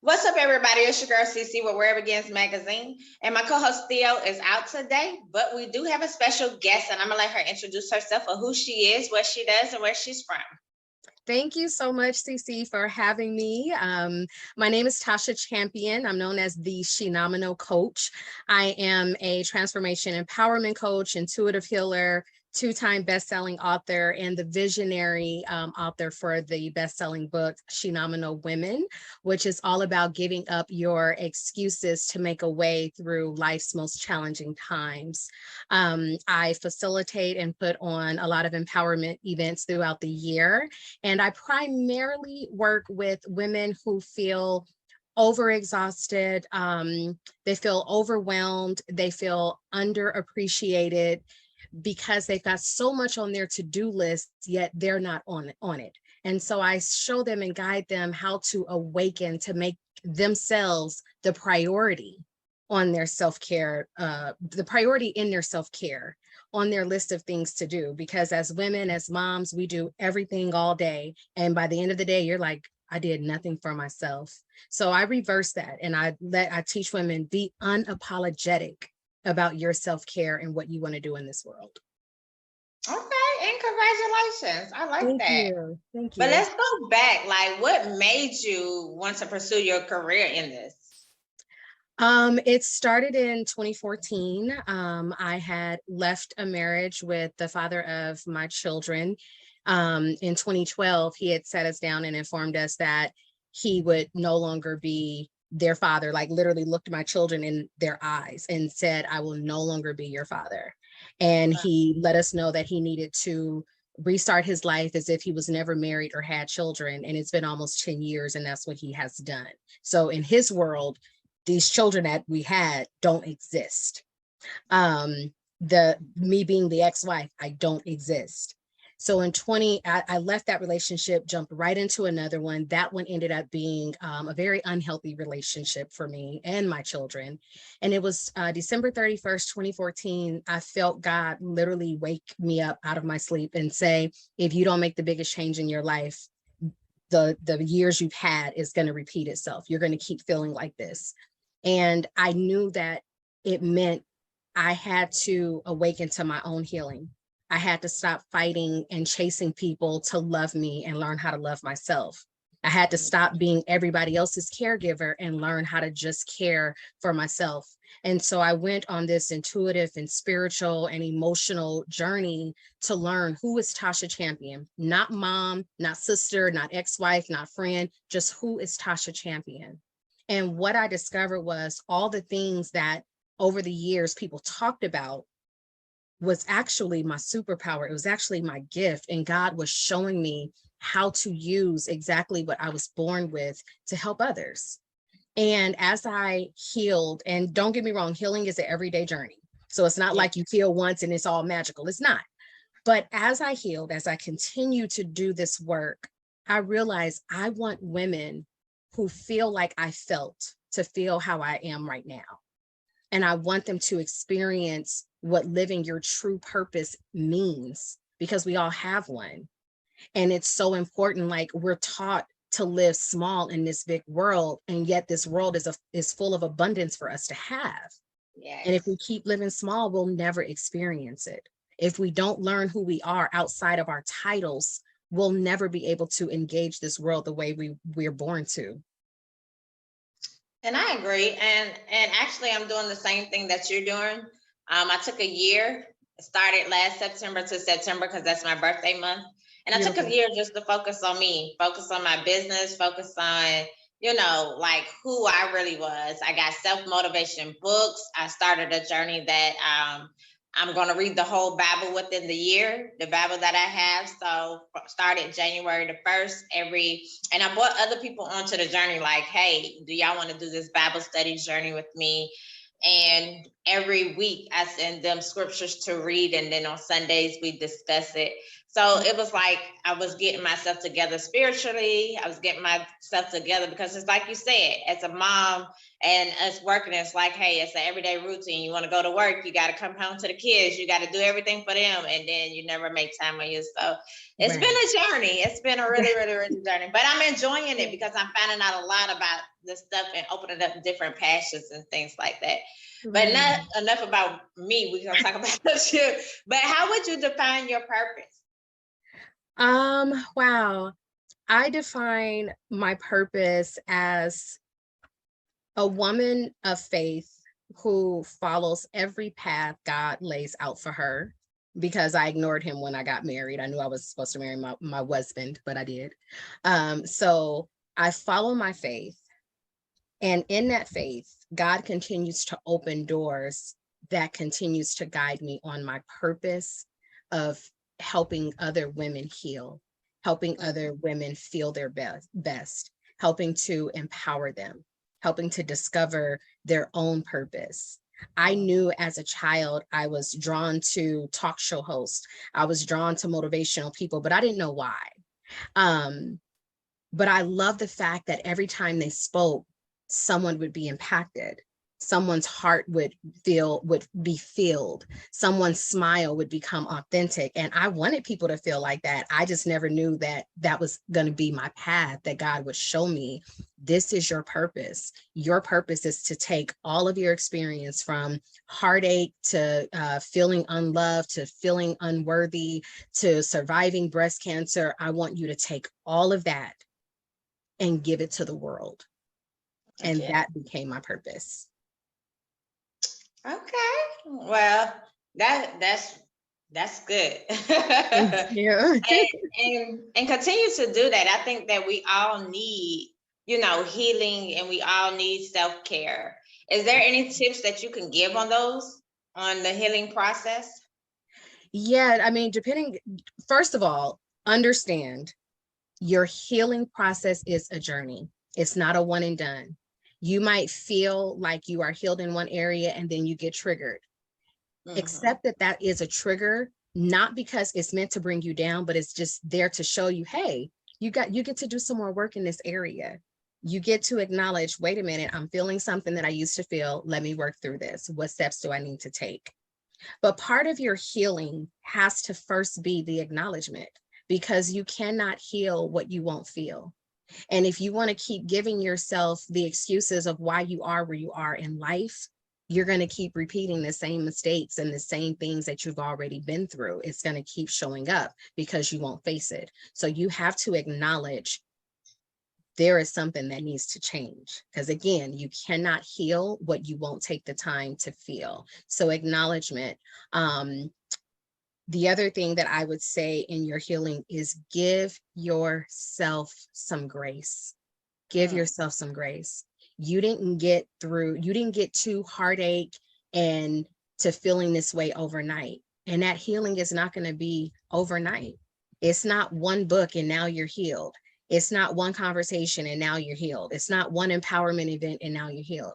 What's up, everybody? It's your girl CC with Where It Begins Magazine, and my co-host Theo is out today, but we do have a special guest, and I'm gonna let her introduce herself of who she is, what she does, and where she's from. Thank you so much, CC, for having me. My name is Tasha Champion. I'm known as the Phenomenal Coach. I am a transformation empowerment coach, intuitive healer, two-time best-selling author, and the visionary author for the best-selling book, Phenomenal Women, which is all about giving up your excuses to make a way through life's most challenging times. I facilitate and put on a lot of empowerment events throughout the year. And I primarily work with women who feel overexhausted, they feel overwhelmed, they feel underappreciated because they've got so much on their to-do list, yet they're not on it. And so I show them and guide them how to awaken to make themselves the priority on their self-care, the priority in their self-care, on their list of things to do. Because as women, as moms, we do everything all day. And by the end of the day, you're like, I did nothing for myself. So I reverse that. And I teach women, be unapologetic about your self-care and what you want to do in this world. Okay, and congratulations. I like Thank that. you. Thank you. But let's go back. Like, what made you want to pursue your career in this? It started in 2014. I had left a marriage with the father of my children. In 2012, he had sat us down and informed us that he would no longer be their father, like literally looked my children in their eyes and said, I will no longer be your father. And he let us know that he needed to restart his life as if he was never married or had children. And it's been almost 10 years, and that's what he has done. So in his world, these children that we had don't exist. Me being the ex-wife, I don't exist. So in I left that relationship, jumped right into another one. That one ended up being a very unhealthy relationship for me and my children. And it was December 31st, 2014. I felt God literally wake me up out of my sleep and say, if you don't make the biggest change in your life, the years you've had is going to repeat itself. You're going to keep feeling like this. And I knew that it meant I had to awaken to my own healing. I had to stop fighting and chasing people to love me and learn how to love myself. I had to stop being everybody else's caregiver and learn how to just care for myself. And so I went on this intuitive and spiritual and emotional journey to learn who is Tasha Champion, not mom, not sister, not ex-wife, not friend, just who is Tasha Champion. And what I discovered was all the things that over the years people talked about was actually my superpower. It was actually my gift. And God was showing me how to use exactly what I was born with to help others. And as I healed, and don't get me wrong, healing is an everyday journey. So it's not like you heal once and it's all magical. It's not. But as I healed, as I continue to do this work, I realized I want women who feel like I felt to feel how I am right now. And I want them to experience what living your true purpose means, because we all have one. And it's so important. Like, we're taught to live small in this big world, and yet this world is full of abundance for us to have. Yes. And if we keep living small, we'll never experience it. If we don't learn who we are outside of our titles, we'll never be able to engage this world the way we're born to. And I agree. And actually, I'm doing the same thing that you're doing. I took a year, started last September to September because that's my birthday month. And I took a year just to focus on me, focus on my business, focus on, like who I really was. I got self-motivation books. I started a journey that I'm going to read the whole Bible within the year, the Bible that I have. So started January the 1st and I brought other people onto the journey. Like, hey, do y'all want to do this Bible study journey with me? And every week I send them scriptures to read. And then on Sundays we discuss it. So it was like I was getting myself together spiritually. I was getting myself together because it's like you said, as a mom and us working, it's like, hey, it's an everyday routine. You want to go to work, you got to come home to the kids, you got to do everything for them, and then you never make time for you. So it's been a journey. It's been a really, really, really journey. But I'm enjoying it because I'm finding out a lot about this stuff and opening up different passions and things like that. But not enough about me. We're gonna talk about you. But how would you define your purpose? Wow. I define my purpose as a woman of faith who follows every path God lays out for her, because I ignored him when I got married. I knew I was supposed to marry my husband, but I did. So I follow my faith. And in that faith, God continues to open doors that continues to guide me on my purpose of helping other women heal, helping other women feel their best, helping to empower them, helping to discover their own purpose. I knew as a child, I was drawn to talk show hosts. I was drawn to motivational people, but I didn't know why. But I love the fact that every time they spoke, someone would be impacted. Someone's heart would be filled. Someone's smile would become authentic. And I wanted people to feel like that. I just never knew that that was going to be my path, that God would show me, this is your purpose. Your purpose is to take all of your experience from heartache to feeling unloved, to feeling unworthy, to surviving breast cancer. I want you to take all of that and give it to the world. And that became my purpose. Okay. Well, that's good. Yeah. and continue to do that. I think that we all need, healing, and we all need self-care. Is there any tips that you can give on the healing process? Yeah, I mean, first of all, understand your healing process is a journey. It's not a one and done. You might feel like you are healed in one area and then you get triggered. Accept that is a trigger, not because it's meant to bring you down, but it's just there to show you, hey, you get to do some more work in this area. You get to acknowledge, wait a minute, I'm feeling something that I used to feel. Let me work through this. What steps do I need to take? But part of your healing has to first be the acknowledgement, because you cannot heal what you won't feel. And if you want to keep giving yourself the excuses of why you are where you are in life, you're going to keep repeating the same mistakes and the same things that you've already been through. It's going to keep showing up because you won't face it. So you have to acknowledge there is something that needs to change. Because again, you cannot heal what you won't take the time to feel. So acknowledgement. The other thing that I would say in your healing is give yourself some grace. Give yourself some grace. You didn't get to heartache and to feeling this way overnight. And that healing is not going to be overnight. It's not one book and now you're healed. It's not one conversation and now you're healed. It's not one empowerment event and now you're healed.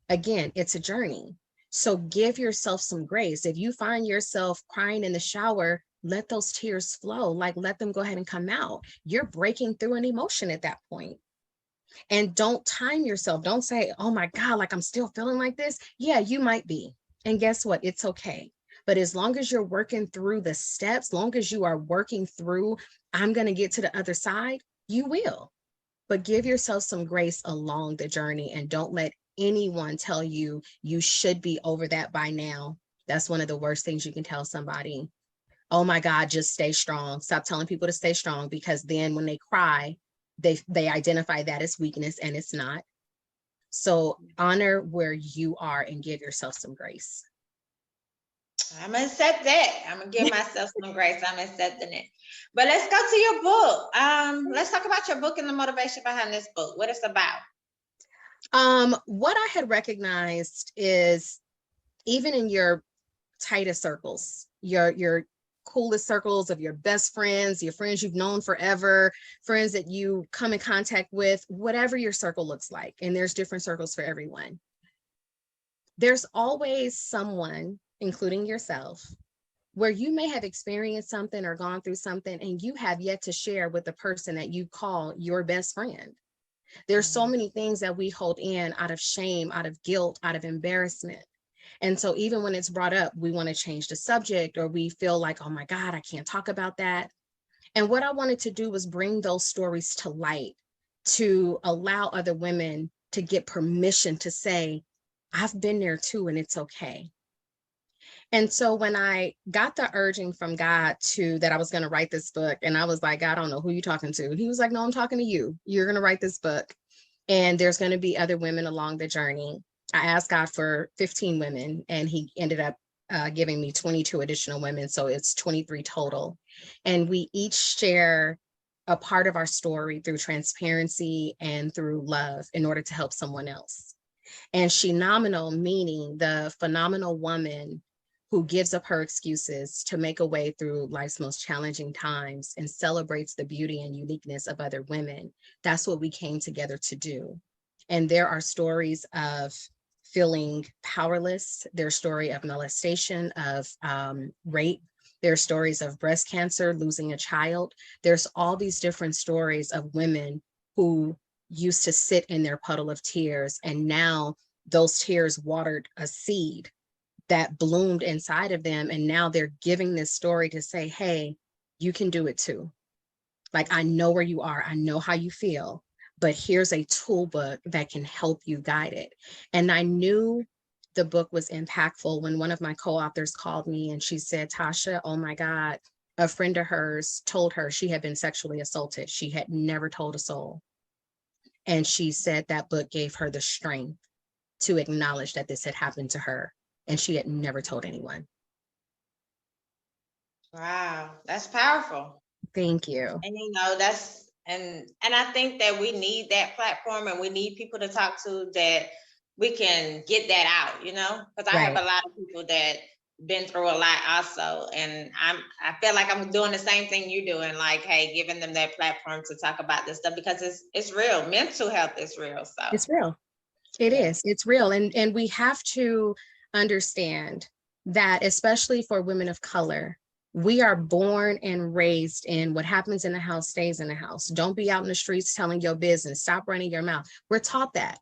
Again, it's a journey. So give yourself some grace. If you find yourself crying in the shower, let those tears flow. Like, let them go ahead and come out. You're breaking through an emotion at that point. And don't time yourself. Don't say, oh my God, like I'm still feeling like this. Yeah, you might be. And guess what? It's okay. But as long as you're working through the steps, long as you are working through, I'm going to get to the other side, you will. But give yourself some grace along the journey, and don't let anyone tell you you should be over that by now. That's one of the worst things you can tell somebody. Oh my God, just stay strong. Stop telling people to stay strong, because then when they cry, they identify that as weakness, and it's not. So honor where you are and give yourself some grace. I'm gonna accept that. I'm gonna give myself some grace. I'm accepting it. But let's go to your book. Let's talk about your book and the motivation behind this book. What it's about. What I had recognized is, even in your tightest circles, your coolest circles of your best friends, your friends you've known forever, friends that you come in contact with, whatever your circle looks like, and there's different circles for everyone. There's always someone, including yourself, where you may have experienced something or gone through something and you have yet to share with the person that you call your best friend. There's so many things that we hold in out of shame, out of guilt, out of embarrassment. And so even when it's brought up, we want to change the subject, or we feel like, oh my God, I can't talk about that. And what I wanted to do was bring those stories to light, to allow other women to get permission to say, I've been there too, and it's okay. And so when I got the urging from God to that I was going to write this book, and I was like, God, I don't know who you're talking to. He was like, no, I'm talking to you. You're going to write this book, and there's going to be other women along the journey. I asked God for 15 women, and he ended up giving me 22 additional women. So it's 23 total. And we each share a part of our story through transparency and through love in order to help someone else. And she nominal, meaning the phenomenal woman who gives up her excuses to make a way through life's most challenging times and celebrates the beauty and uniqueness of other women. That's what we came together to do. And there are stories of feeling powerless. There's story of molestation, of rape. There are stories of breast cancer, losing a child. There's all these different stories of women who used to sit in their puddle of tears, and now those tears watered a seed that bloomed inside of them. And now they're giving this story to say, hey, you can do it too. Like, I know where you are. I know how you feel, but here's a tool book that can help you guide it. And I knew the book was impactful when one of my co-authors called me and she said, Tasha, oh my God, a friend of hers told her she had been sexually assaulted. She had never told a soul. And she said that book gave her the strength to acknowledge that this had happened to her, and she had never told anyone. Wow, that's powerful. Thank you. And that's and I think that we need that platform, and we need people to talk to that we can get that out, because I have Right. a lot of people that been through a lot also, and I feel like I'm doing the same thing you're doing, like, hey, giving them that platform to talk about this stuff, because it's real. Mental health is real. So It's real. It yeah. is. It's real. And we have to understand that, especially for women of color, we are born and raised in what happens in the house stays in the house. Don't be out in the streets telling your business. Stop running your mouth. We're taught that.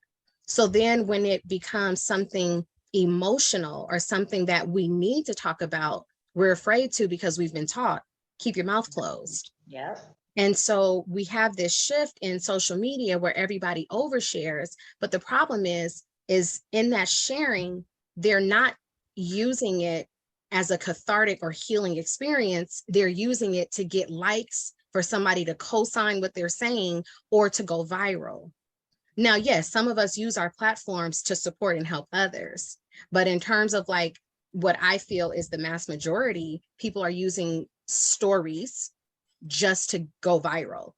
So then when it becomes something emotional or something that we need to talk about, we're afraid to, because we've been taught, keep your mouth closed. Yeah. And so we have this shift in social media where everybody overshares. But the problem is in that sharing, they're not using it as a cathartic or healing experience. They're using it to get likes, for somebody to co-sign what they're saying, or to go viral. Now, yes, some of us use our platforms to support and help others. But in terms of like what I feel is the mass majority, people are using stories just to go viral.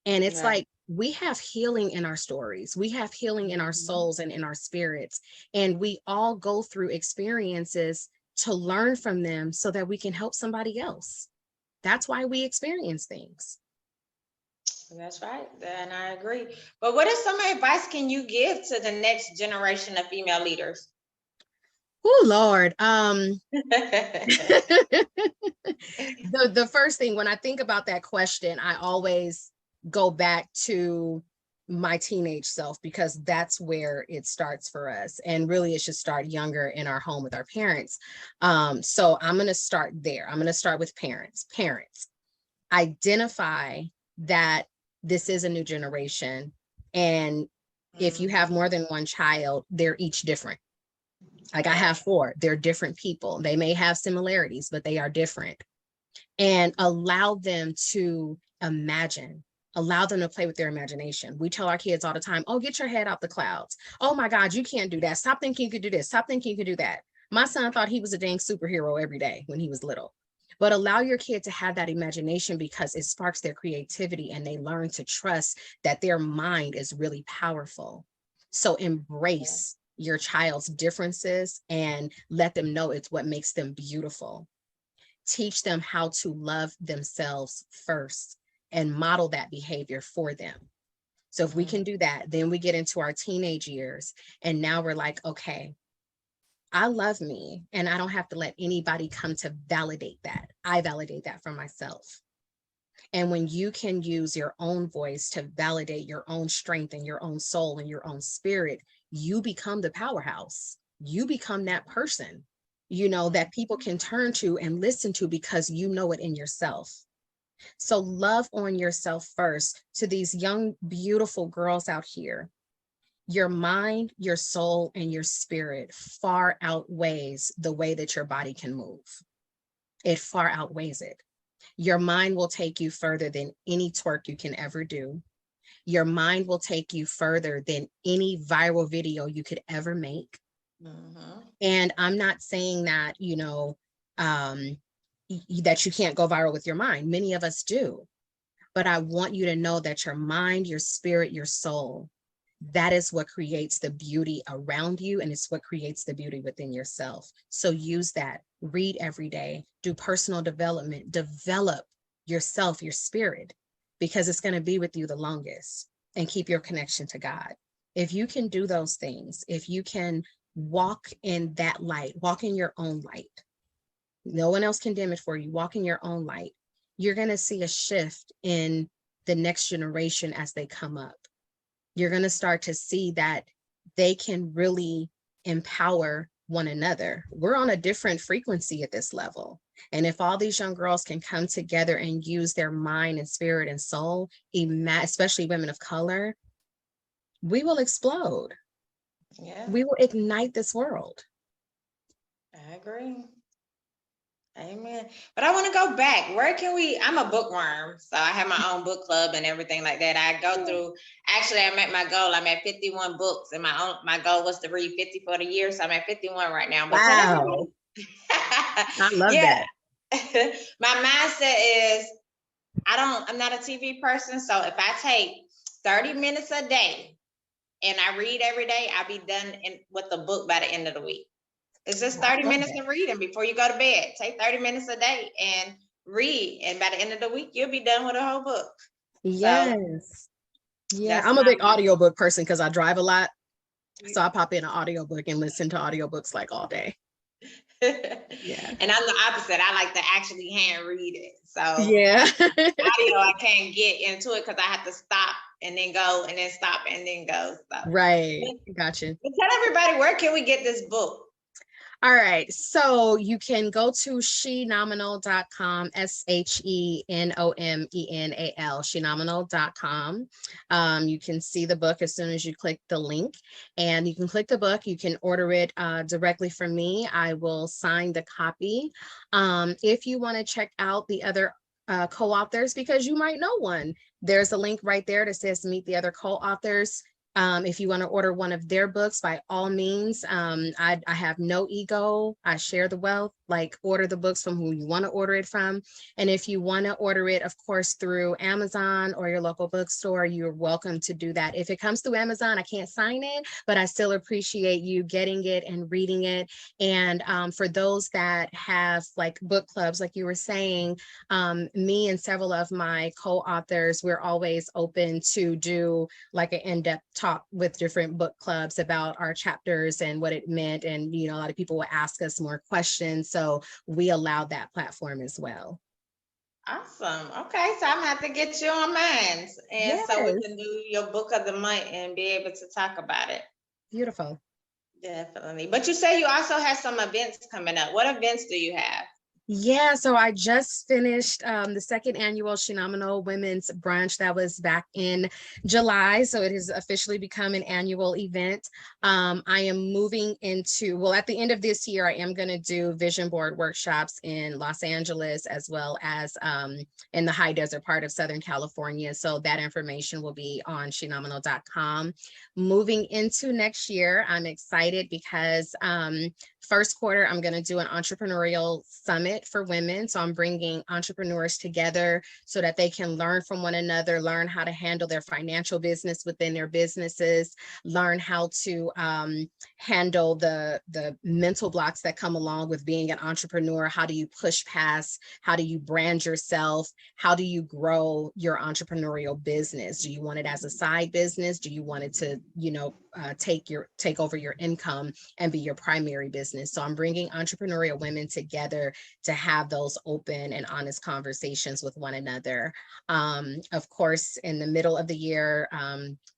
And it's like, we have healing in our stories. We have healing in our souls and in our spirits. And we all go through experiences to learn from them so that we can help somebody else. That's why we experience things. That's right. And I agree. But what is some advice can you give to the next generation of female leaders? Oh, Lord. The first thing, when I think about that question, I always go back to my teenage self, because that's where it starts for us. And really, it should start younger in our home with our parents. So I'm going to start there. I'm going to start with parents. Parents, identify that this is a new generation. And if you have more than one child, they're each different. Like, I have 4, they're different people. They may have similarities, but they are different. And allow them to imagine, allow them to play with their imagination. We tell our kids all the time, oh, get your head out the clouds. Oh my God, you can't do that. Stop thinking you could do this. Stop thinking you could do that. My son thought he was a dang superhero every day when he was little. But allow your kid to have that imagination, because it sparks their creativity, and they learn to trust that their mind is really powerful. So embrace your child's differences and let them know it's what makes them beautiful. Teach them how to love themselves first and model that behavior for them. So if we can do that, then we get into our teenage years, and now we're like, okay, I love me, and I don't have to let anybody come to validate that. I validate that for myself. And when you can use your own voice to validate your own strength and your own soul and your own spirit, you become the powerhouse. You become that person, that people can turn to and listen to because you know it in yourself. So love on yourself first. To these young, beautiful girls out here, your mind, your soul, and your spirit far outweighs the way that your body can move. It far outweighs it. Your mind will take you further than any twerk you can ever do. Your mind will take you further than any viral video you could ever make. Mm-hmm. And I'm not saying that, that you can't go viral with your mind. Many of us do. But I want you to know that your mind, your spirit, your soul, that is what creates the beauty around you, and it's what creates the beauty within yourself. So use that. Read every day, do personal development, develop yourself, your spirit, because it's going to be with you the longest, and keep your connection to God. If you can do those things, if you can walk in that light, walk in your own light, no one else can dim it for you, walk in your own light, you're going to see a shift in the next generation as they come up. You're going to start to see that they can really empower one another. We're on a different frequency at this level. And if all these young girls can come together and use their mind and spirit and soul, especially women of color, we will explode. Yeah. We will ignite this world. I agree. Amen. But I want to go back. I'm a bookworm, so I have my own book club and everything like that. I go through, actually I met my goal. I'm at 51 books, and my goal was to read 50 for the year. So I'm at 51 right now. But wow. I love that. My mindset is I'm not a TV person. So if I take 30 minutes a day and I read every day, I'll be done with the book by the end of the week. It's just 30 minutes of reading before you go to bed. Take 30 minutes a day and read. And by the end of the week, you'll be done with a whole book. Yes. So, yeah. I'm a big audiobook person because I drive a lot. So I pop in an audiobook and listen to audiobooks like all day. Yeah. And I'm the opposite. I like to actually hand read it. So yeah. audio, I can't get into it because I have to stop and then go and then stop and then go. So. Right. Gotcha. But tell everybody, where can we get this book? All right. So you can go to shenominal.com, SHENOMENAL, shenominal.com. You can see the book as soon as you click the link, and you can click the book. You can order it directly from me. I will sign the copy. If you want to check out the other co-authors, because you might know one, there's a link right there that says meet the other co-authors. If you want to order one of their books, by all means, I have no ego. I share the wealth, like order the books from who you want to order it from. And if you want to order it, of course, through Amazon or your local bookstore, you're welcome to do that. If it comes through Amazon, I can't sign it, but I still appreciate you getting it and reading it. And for those that have like book clubs, like you were saying, me and several of my co-authors, we're always open to do like an in-depth talk with different book clubs about our chapters and what it meant. And, a lot of people will ask us more questions. So we allow that platform as well. Awesome. Okay. So I'm gonna have to get you on mine. And so we can do your book of the month and be able to talk about it. Beautiful. Definitely. But you say you also have some events coming up. What events do you have? Yeah, so I just finished the second annual Shenominal Women's Brunch. That was back in July, so it has officially become an annual event. I am moving into, well, at the end of this year, I am going to do vision board workshops in Los Angeles, as well as in the high desert part of Southern California. So that information will be on shenominal.com. Moving into next year, I'm excited because first quarter, I'm going to do an entrepreneurial summit for women. So I'm bringing entrepreneurs together so that they can learn from one another, learn how to handle their financial business within their businesses, learn how to handle the mental blocks that come along with being an entrepreneur. How do you push past? How do you brand yourself? How do you grow your entrepreneurial business? Do you want it as a side business? Do you want it to, take over your income and be your primary business. So I'm bringing entrepreneurial women together to have those open and honest conversations with one another. Of course, in the middle of the year,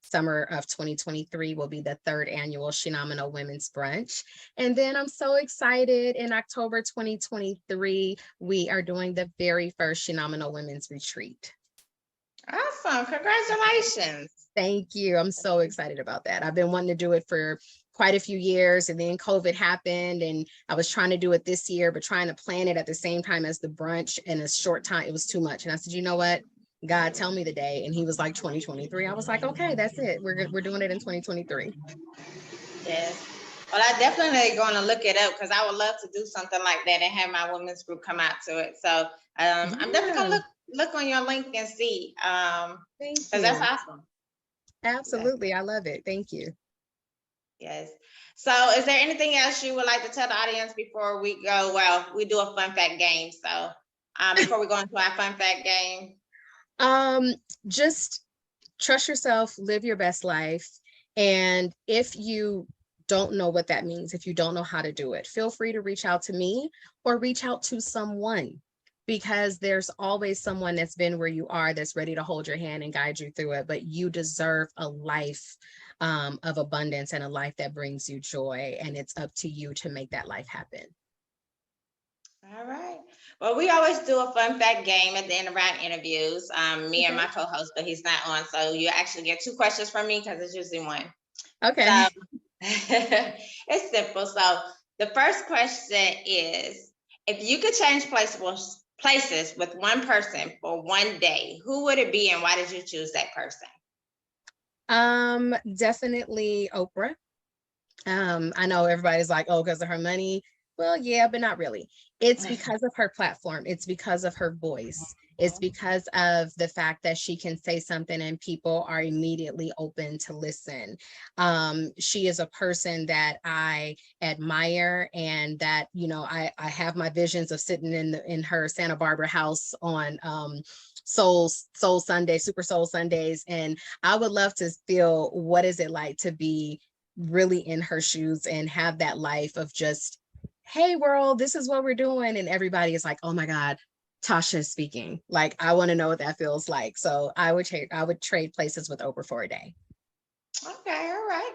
summer of 2023 will be the 3rd annual Phenomenal Women's Brunch. And then I'm so excited, in October 2023, we are doing the very first Phenomenal Women's Retreat. Awesome. Congratulations. Thank you. I'm so excited about that. I've been wanting to do it for quite a few years, and then COVID happened, and I was trying to do it this year, but trying to plan it at the same time as the brunch in a short time, it was too much. And I said, you know what? God, tell me the day. And he was like 2023. I was like, okay, that's it. We're doing it in 2023. Yes. Well, I definitely going to look it up, because I would love to do something like that and have my women's group come out to it. So I'm definitely going to look on your link and see, because that's awesome. Absolutely. I love it. Thank you. Yes. So is there anything else you would like to tell the audience before we go? Well, we do a fun fact game. So before we go into our fun fact game. Just trust yourself, live your best life. And if you don't know what that means, if you don't know how to do it, feel free to reach out to me or reach out to someone, because there's always someone that's been where you are, that's ready to hold your hand and guide you through it. But you deserve a life of abundance and a life that brings you joy. And it's up to you to make that life happen. All right. Well, we always do a fun fact game at the end of our interviews. Me and my co-host, but he's not on. So you actually get 2 questions from me, because it's usually 1. Okay. So, it's simple. So the first question is, if you could change places with one person for one day, who would it be and why did you choose that person? Definitely Oprah. I know everybody's like, oh, because of her money. Well, yeah, but not really. It's because of her platform. It's because of her voice. It's because of the fact that she can say something and people are immediately open to listen. She is a person that I admire, and that, you know, I have my visions of sitting in her Santa Barbara house on Soul Sunday, Super Soul Sundays. And I would love to feel, what is it like to be really in her shoes and have that life of just, hey world, this is what we're doing. And everybody is like, oh my God, Tasha is speaking. Like, I want to know what that feels like. So I would trade places with Oprah for a day. Okay, all right.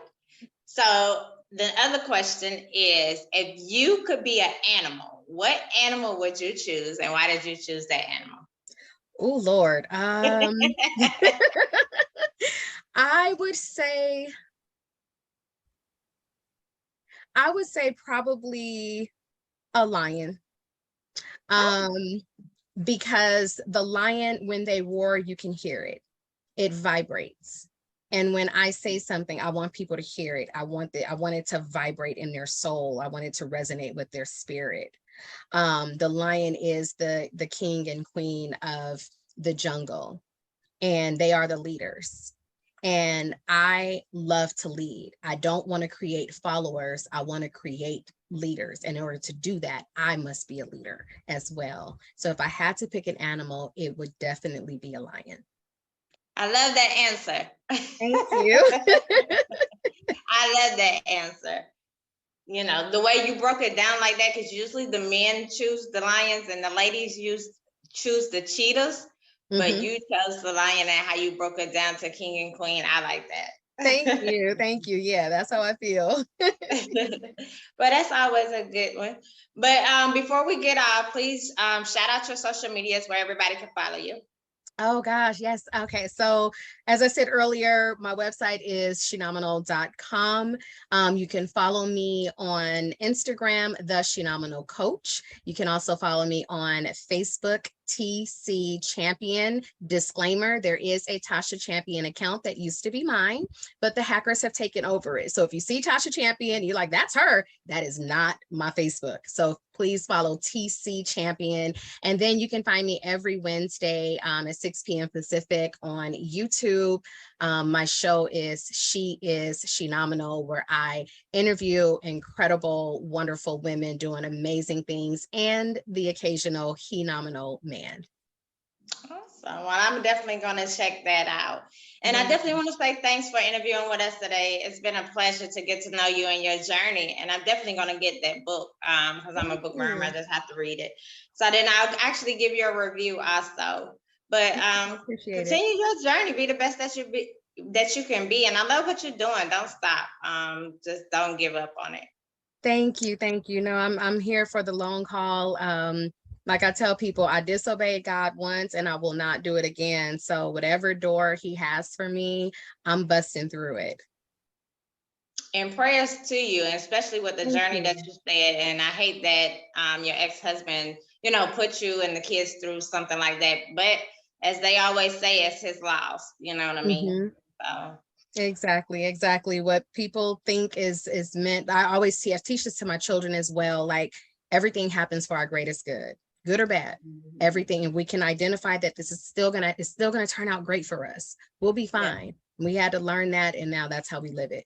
So the other question is, if you could be an animal, what animal would you choose and why did you choose that animal? Oh Lord. I would say probably a lion. Because the lion, when they roar, you can hear it. It vibrates. And when I say something, I want people to hear it. I want it to vibrate in their soul. I want it to resonate with their spirit. The lion is the king and queen of the jungle, and they are the leaders. And I love to lead. I don't want to create followers. I want to create leaders. And in order to do that, I must be a leader as well. So if I had to pick an animal, it would definitely be a lion. I love that answer. Thank you. I love that answer. You know, the way you broke it down like that, because usually the men choose the lions and the ladies choose the cheetahs. But you chose the lion, and how you broke it down to king and queen. I like that. Thank you. Thank you. Yeah, that's how I feel. But that's always a good one. But before we get off, please shout out your social medias where everybody can follow you. Oh gosh, yes. Okay. So as I said earlier, my website is phenomenal.com. You can follow me on Instagram, The Phenomenal Coach. You can also follow me on Facebook, TC Champion. Disclaimer, there is a Tasha Champion account that used to be mine, but the hackers have taken over it. So if you see Tasha Champion, you're like, that's her. That is not my Facebook. So please follow TC Champion. And then you can find me every Wednesday at 6 p.m. Pacific on YouTube. My show is She Is Phenomenal, where I interview incredible, wonderful women doing amazing things and the occasional phenomenal man. Awesome. Well, I'm definitely going to check that out. And I definitely want to say thanks for interviewing with us today. It's been a pleasure to get to know you and your journey. And I'm definitely going to get that book because I'm a bookworm. I just have to read it. So then I'll actually give you a review also. But Appreciate continue it. your journey. Be the best that you can be. And I love what you're doing. Don't stop. Just don't give up on it. Thank you. Thank you. No, I'm here for the long haul. Like I tell people, I disobeyed God once and I will not do it again. So whatever door he has for me, I'm busting through it. And prayers to you, and especially with the Thank journey you. that you said. And I hate that your ex-husband, put you and the kids through something like that. But as they always say, it's his loss. You know what I mean? So Exactly. What people think is meant. I always teach this to my children as well. Like everything happens for our greatest good or bad. Everything, and we can identify that this is still gonna turn out great for us. We'll be fine. Yeah. We had to learn that, and now that's how we live it.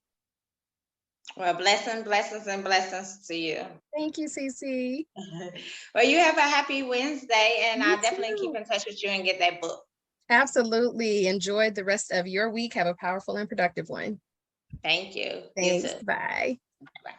Well, blessings and blessings to you. Thank you, Cece. Well, you have a happy Wednesday, and You I'll definitely too. keep in touch with you and get that book. Absolutely. Enjoy the rest of your week. Have a powerful and productive one. Thank you. Thanks. You too. Bye. Bye.